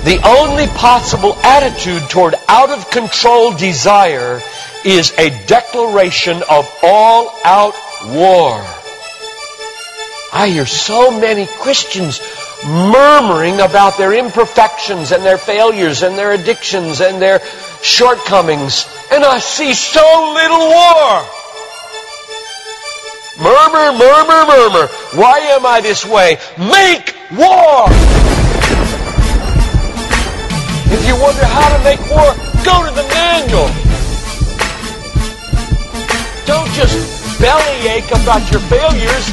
The only possible attitude toward out-of-control desire is a declaration of all-out war. I hear so many Christians murmuring about their imperfections and their failures and their addictions and their shortcomings, and I see so little war. Murmur, murmur, murmur. Why am I this way? Make war! If you wonder how to make war, go to the manual. Don't just bellyache about your failures.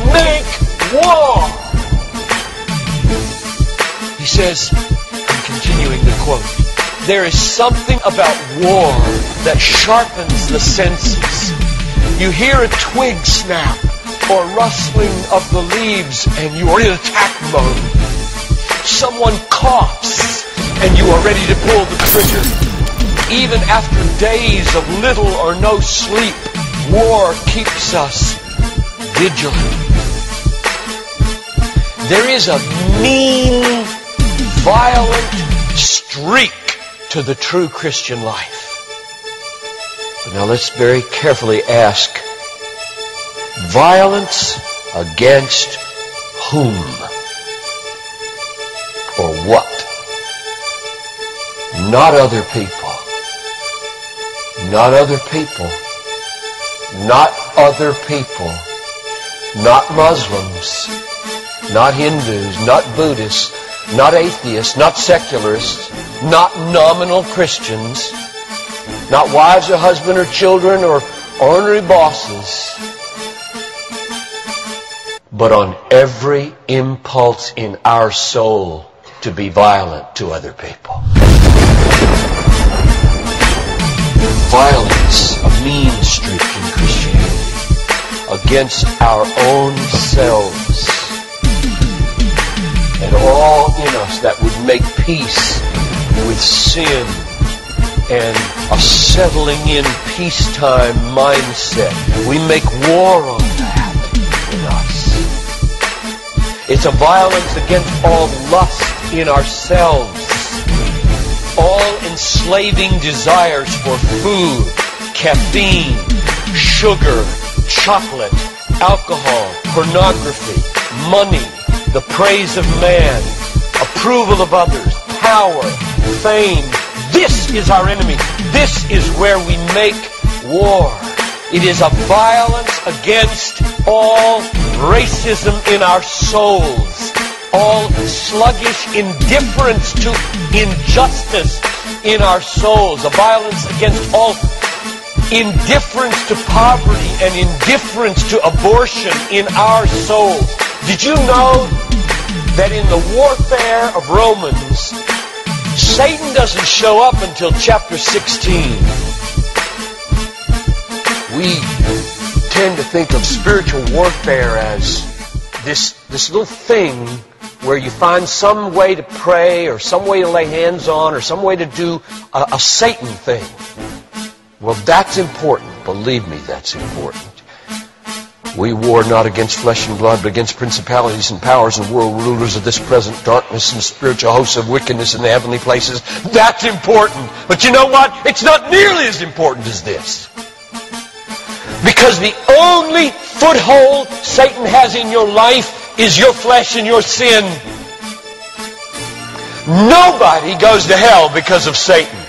Make war! He says, I'm continuing the quote, there is something about war that sharpens the senses. You hear a twig snap or rustling of the leaves and you are in attack mode. Someone coughs and you are ready to pull the trigger. Even after days of little or no sleep, war keeps us vigilant. There is a mean, violent streak to the true Christian life. But now let's very carefully ask, violence against whom? Or what? Not other people. Not other people. Not other people. Not Muslims. Not Hindus. Not Buddhists. Not atheists. Not secularists. Not nominal Christians. Not wives or husband or children or ornery bosses. But on every impulse in our soul to be violent to other people. Violence, a mean streak in Christianity, against our own selves. And all in us that would make peace with sin and a settling in peacetime mindset. We make war on that in us. It's a violence against all lust in ourselves, all enslaving desires for food, caffeine, sugar, chocolate, alcohol, pornography, money, the praise of man, approval of others, power, fame. This is our enemy. This is where we make war. It is a violence against all racism in our souls, all sluggish indifference to injustice in our souls, a violence against all indifference to poverty and indifference to abortion in our souls. Did you know that in the warfare of Romans, Satan doesn't show up until chapter 16? We tend to think of spiritual warfare as this little thing where you find some way to pray or some way to lay hands on or some way to do a Satan thing. Well, that's important. Believe me, that's important. We war not against flesh and blood, but against principalities and powers and world rulers of this present darkness and spiritual hosts of wickedness in the heavenly places. That's important. But you know what? It's not nearly as important as this. Because the only foothold Satan has in your life is your flesh and your sin. Nobody goes to hell because of Satan.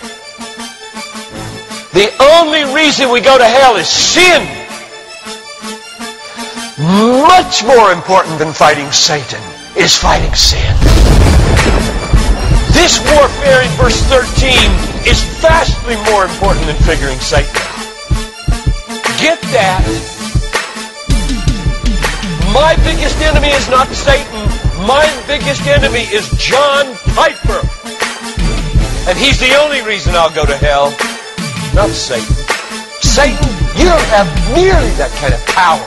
The only reason we go to hell is sin. Much more important than fighting Satan is fighting sin. This warfare in verse 13 is vastly more important than figuring Satan out. Get that. My biggest enemy is not Satan. My biggest enemy is John Piper. And he's the only reason I'll go to hell, not Satan. Satan, you don't have nearly that kind of power.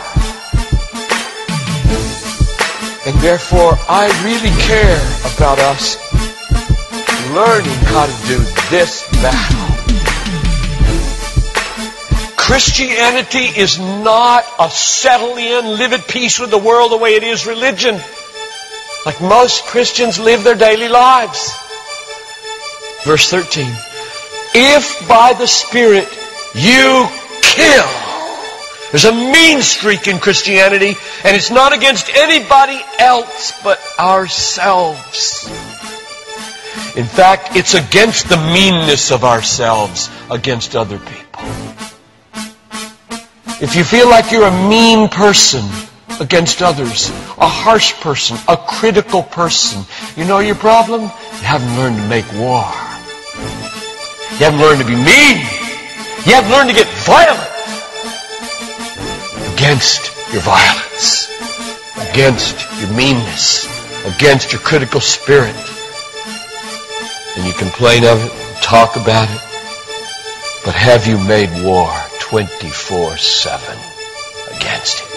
And therefore, I really care about us learning how to do this battle. Christianity is not a settle in, live at peace with the world the way it is religion. Like most Christians live their daily lives. Verse 13. If by the Spirit you kill. There's a mean streak in Christianity, and it's not against anybody else but ourselves. In fact, it's against the meanness of ourselves against other people. If you feel like you're a mean person against others, a harsh person, a critical person, you know your problem? You haven't learned to make war. You haven't learned to be mean. You haven't learned to get violent against your violence, against your meanness, against your critical spirit. And you complain of it, talk about it, but have you made war 24/7 against it?